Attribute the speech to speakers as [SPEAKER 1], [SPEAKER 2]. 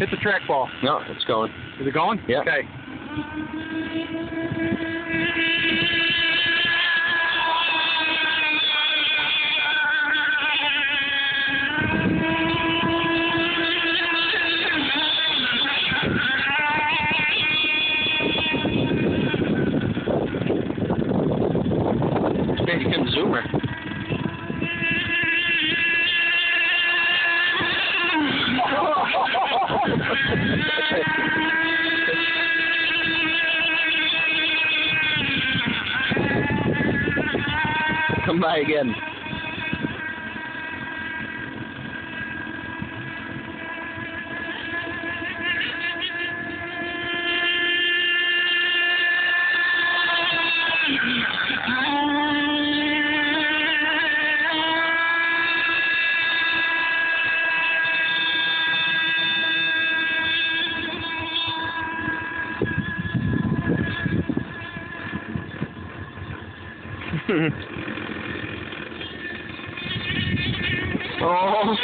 [SPEAKER 1] Hit the trackball.
[SPEAKER 2] No, it's going.
[SPEAKER 1] Is it going?
[SPEAKER 2] Yeah.
[SPEAKER 1] Okay.
[SPEAKER 2] It's making him zoomer. Come by again. Oh.